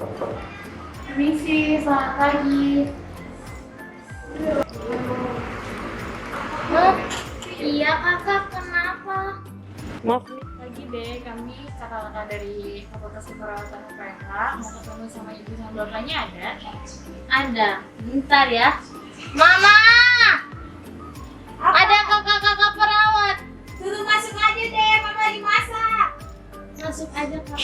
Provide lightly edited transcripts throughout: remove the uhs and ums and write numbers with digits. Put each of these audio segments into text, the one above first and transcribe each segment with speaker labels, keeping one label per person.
Speaker 1: Permisi, selamat pagi.
Speaker 2: Oh, iya kakak, kenapa?
Speaker 1: Maaf nih pagi deh, kami kakak-kakak dari Fakultas Keperawatan UPH mau ketemu sama ibu sama bapaknya ada?
Speaker 2: Ada, bentar ya. Mama! Ada kakak-kakak perawat.
Speaker 3: Suruh masuk aja deh, mama lagi masak.
Speaker 2: Masuk aja kak.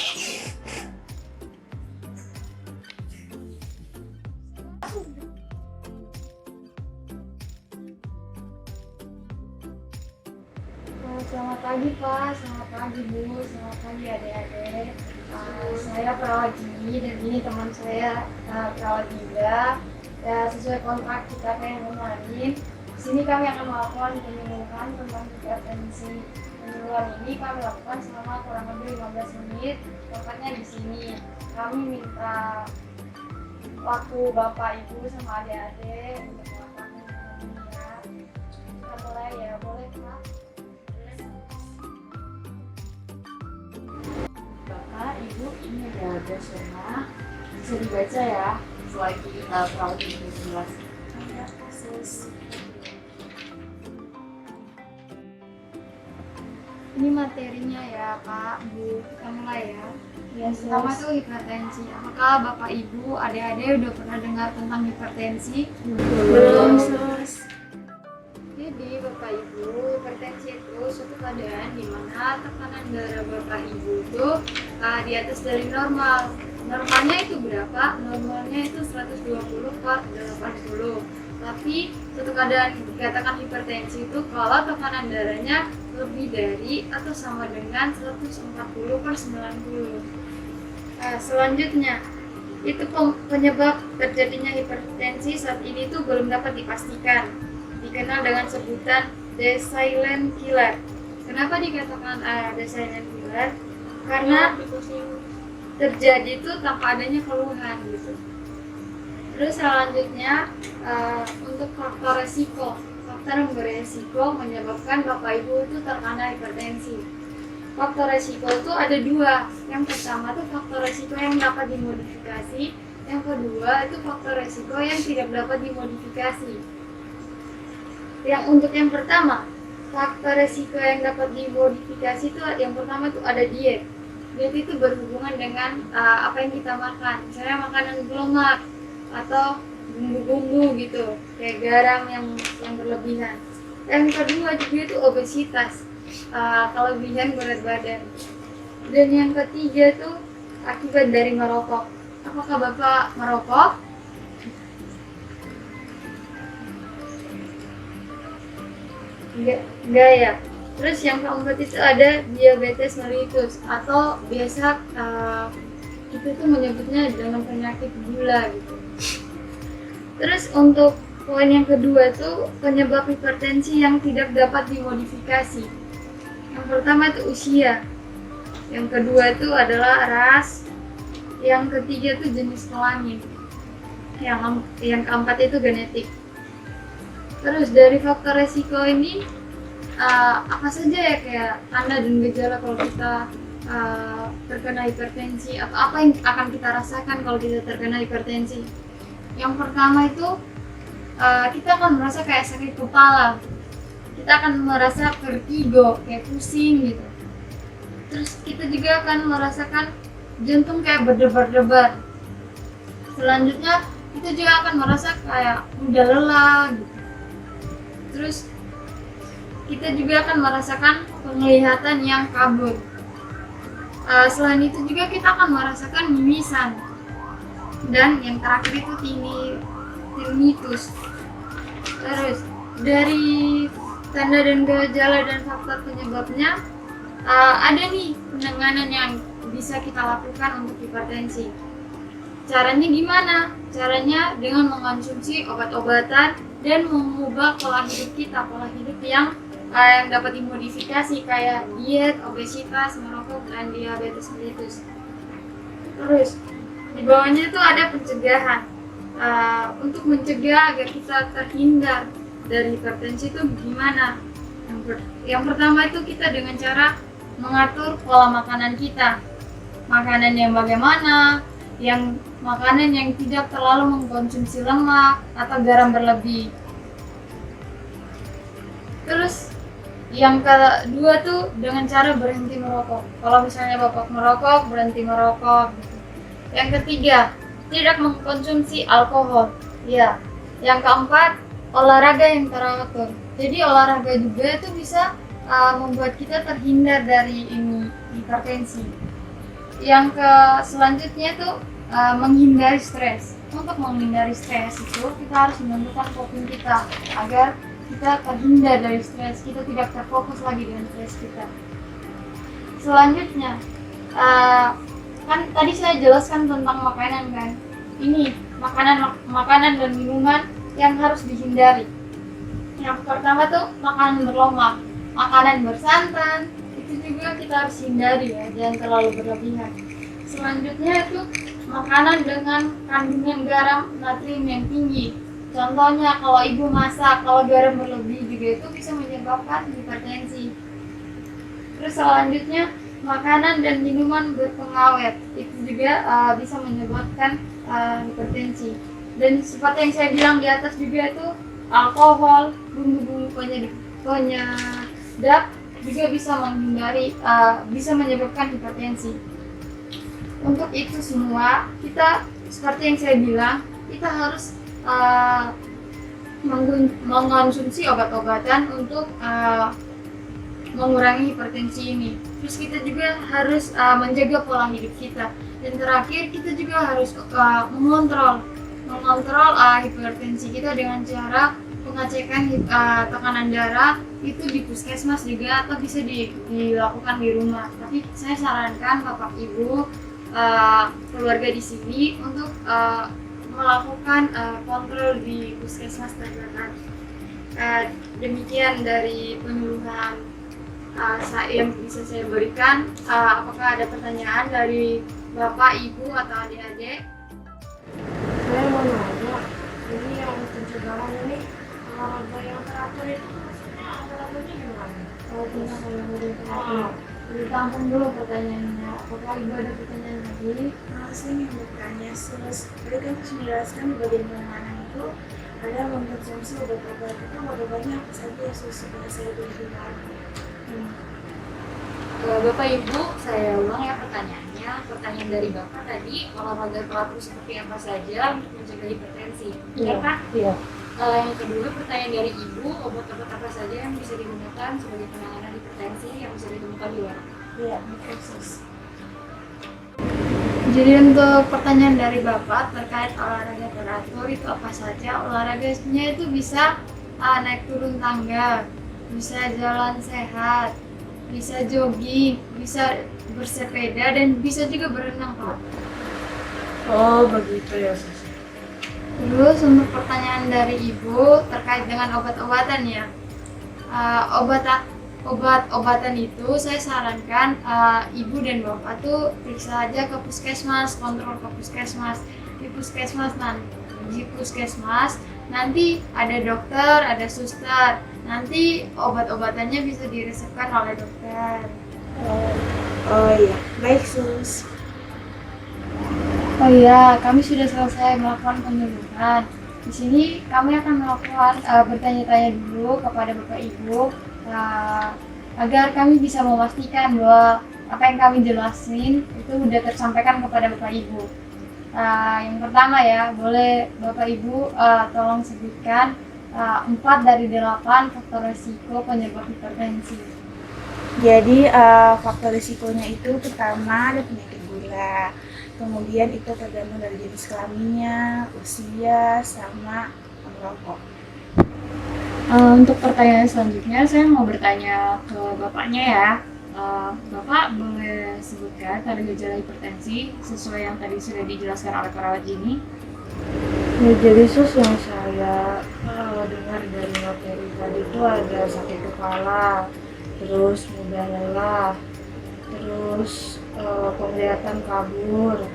Speaker 1: Selamat pagi Pak, selamat pagi Bu, selamat pagi adik-adik. Saya perawat gigi dan ini teman saya perawat juga. Ya, sesuai kontrak kita kayak kemarin, di sini kami akan melakukan penyuluhan tentang hipertensi. Penyuluhan ini kami lakukan selama kurang lebih 15 menit. Tempatnya di sini. Kami minta waktu Bapak Ibu sama adik-adik untuk melakukan penyuluhan ini ya. Kita mulai ya, boleh Pak? Bapak, Ibu, ini ada zona bisa dibaca ya selagi perawat ini menjelaskan. Ini materinya ya Pak, Bu, kita mulai ya. Pertama tuh hipertensi. Apakah Bapak Ibu, adik-adik udah pernah dengar tentang hipertensi?
Speaker 2: Belum, Sus.
Speaker 1: Jadi Bapak Ibu, hipertensi itu suatu keadaan di mana tekanan darah Bapak Ibu itu di atas dari normal. Normalnya itu berapa? Normalnya itu 120/80. Tapi suatu keadaan dikatakan hipertensi itu kalau tekanan darahnya lebih dari atau sama dengan 140/90. Selanjutnya, itu penyebab terjadinya hipertensi saat ini itu belum dapat dipastikan. Dikenal dengan sebutan the silent killer. Kenapa dikatakan the silent killer? Karena terjadi itu tanpa adanya keluhan gitu. Terus selanjutnya untuk faktor resiko yang beresiko menyebabkan Bapak Ibu itu terkena hipertensi. Faktor resiko itu ada dua. Yang pertama itu faktor resiko yang dapat dimodifikasi. Yang kedua itu faktor resiko yang tidak dapat dimodifikasi. Untuk yang pertama, faktor resiko yang dapat dimodifikasi itu yang pertama itu ada diet. Diet itu berhubungan dengan apa yang kita makan. Misalnya makanan berlemak atau bumbu-bumbu gitu, kayak garam yang berlebihan. Yang kedua juga itu obesitas, kelebihan berat badan. Dan yang ketiga itu akibat dari merokok. Apakah Bapak merokok? Enggak ya. Terus yang keempat itu ada diabetes mellitus atau biasa kita tuh menyebutnya dengan penyakit gula gitu. Terus untuk poin yang kedua itu penyebab hipertensi yang tidak dapat dimodifikasi. Yang pertama itu usia. Yang kedua itu adalah ras. Yang ketiga itu jenis kelamin. Yang keempat itu genetik. Terus dari faktor resiko ini apa saja ya kayak tanda dan gejala kalau kita terkena hipertensi atau apa yang akan kita rasakan kalau kita terkena hipertensi? Yang pertama itu kita akan merasa kayak sakit kepala, kita akan merasa vertigo, kayak pusing gitu. Terus kita juga akan merasakan jantung kayak berdebar-debar. Selanjutnya kita juga akan merasa kayak mudah lelah gitu. Terus kita juga akan merasakan penglihatan yang kabur. Selain itu juga kita akan merasakan mimisan. Dan yang terakhir itu tinnitus. Terus dari tanda dan gejala dan faktor penyebabnya ada nih penanganan yang bisa kita lakukan untuk hipertensi. Caranya gimana? Caranya dengan mengonsumsi obat-obatan dan mengubah pola hidup kita, pola hidup yang dapat dimodifikasi kayak diet, obesitas, merokok, dan diabetes mellitus. Terus di bawahnya itu ada pencegahan. Untuk mencegah agar kita terhindar dari hipertensi itu gimana? Yang pertama itu kita dengan cara mengatur pola makanan kita. Makanan yang bagaimana, makanan yang tidak terlalu mengkonsumsi lemak atau garam berlebih. Terus yang kedua tuh dengan cara berhenti merokok. Kalau misalnya Bapak merokok, berhenti merokok gitu. Yang ketiga, tidak mengkonsumsi alkohol. Ya. Yang keempat, olahraga yang teratur. Jadi olahraga juga itu bisa membuat kita terhindar dari hipertensi. Yang selanjutnya tuh menghindari stres. Untuk menghindari stres itu kita harus menentukan coping kita agar kita terhindar dari stres, kita tidak terfokus lagi dengan stres kita. Selanjutnya, kan tadi saya jelaskan tentang makanan kan. Ini makanan dan minuman yang harus dihindari. Yang pertama tuh makanan berlemak, makanan bersantan, itu juga kita harus hindari ya, jangan terlalu berlebihan. Selanjutnya itu makanan dengan kandungan garam natrium yang tinggi. Contohnya kalau ibu masak, kalau garam berlebih juga itu bisa menyebabkan hipertensi. Terus selanjutnya makanan dan minuman berpengawet itu juga bisa menyebabkan hipertensi. Dan seperti yang saya bilang di atas juga itu alkohol, bumbu-bumbu penyedap juga bisa menyebabkan hipertensi. Untuk itu semua kita seperti yang saya bilang kita harus mengkonsumsi obat-obatan untuk mengurangi hipertensi ini. Terus kita juga harus menjaga pola hidup kita. Dan terakhir kita juga harus mengontrol hipertensi kita dengan cara pengecekan tekanan darah itu di puskesmas juga atau bisa dilakukan di rumah. Tapi saya sarankan Bapak Ibu keluarga di sini untuk melakukan kontrol di puskesmas terdekat. Demikian dari penyuluhan yang bisa saya berikan. Apakah ada pertanyaan dari Bapak, Ibu, atau adik-adik?
Speaker 4: Saya mau nanya, ini yang pencegahan ini olahraga yang teratur itu maksudnya olahraganya gimana?
Speaker 1: Kalau tentang olahraga teratur, ditampung dulu pertanyaannya. Apakah Ibu ada pertanyaan lagi?
Speaker 4: Saya ingin bertanya, tadi kan menjelaskan bagaimana itu ada mengkonsumsi obat-obat itu obat-obatnya apa saja supaya saya berhubungan.
Speaker 1: Bapak Ibu, saya ulang ya pertanyaannya. Pertanyaan dari Bapak tadi, olahraga teratur seperti apa saja untuk mencegah hipertensi? Benar Pak?
Speaker 4: Iya.
Speaker 1: Yang kedua, pertanyaan dari Ibu, obat-obat apa saja yang bisa digunakan sebagai penanganan hipertensi yang bisa ditemukan di luar?
Speaker 4: Iya, khusus.
Speaker 1: Jadi untuk pertanyaan dari Bapak terkait olahraga teratur itu apa saja? Olahraganya itu bisa naik turun tangga, bisa jalan sehat, bisa jogging, bisa bersepeda, dan bisa juga berenang Pak.
Speaker 4: Oh, begitu ya, Sus.
Speaker 1: Terus untuk pertanyaan dari Ibu terkait dengan obat-obatan ya, obat-obatan itu saya sarankan Ibu dan Bapak tuh periksa aja ke puskesmas, kontrol ke puskesmas. Di puskesmas nanti ada dokter, ada suster, nanti obat-obatannya bisa diresepkan oleh dokter.
Speaker 4: Oh iya, baik Sus.
Speaker 1: Oh iya, kami sudah selesai melakukan penyuluhan. Di sini kami akan melakukan bertanya-tanya dulu kepada Bapak Ibu agar kami bisa memastikan bahwa apa yang kami jelasin itu sudah tersampaikan kepada Bapak Ibu. Yang pertama ya, boleh Bapak Ibu tolong sebutkan 4 dari 8 faktor risiko penyebab hipertensi.
Speaker 4: Jadi faktor risikonya itu pertama ada penyakit gula, kemudian itu tergantung dari jenis kelaminnya, usia, sama merokok.
Speaker 1: Untuk pertanyaan selanjutnya, saya mau bertanya ke Bapaknya ya. Bapak boleh sebutkan tanda gejala hipertensi sesuai yang tadi sudah dijelaskan oleh perawat ini?
Speaker 4: Ya, jadi Sus yang saya dengar dari materi tadi itu ada sakit kepala, terus mudah lelah, terus penglihatan kabur,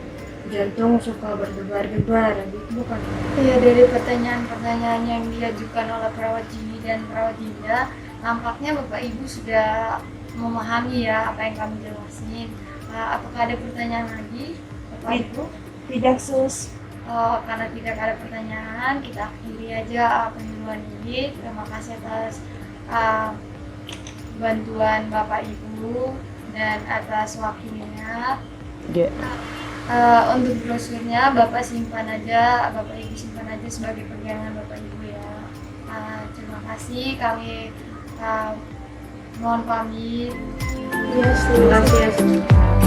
Speaker 4: jantung suka berdebar-debar, gitu bukan?
Speaker 1: Iya, dari pertanyaan-pertanyaan yang diajukan oleh perawat Jini dan perawat Dinda, nampaknya Bapak Ibu sudah memahami ya apa yang kami jelasin. Apakah ada pertanyaan lagi Bapak Ibu?
Speaker 4: Tidak sus.
Speaker 1: Karena tidak ada pertanyaan, kita akhiri aja penyuluhan ini. Terima kasih atas bantuan Bapak Ibu dan atas wakilnya. Untuk brosurnya Bapak simpan aja, Bapak Ibu simpan aja sebagai pegangan Bapak Ibu ya. Terima kasih, kami mohon pamit.
Speaker 4: Terima kasih ya sus.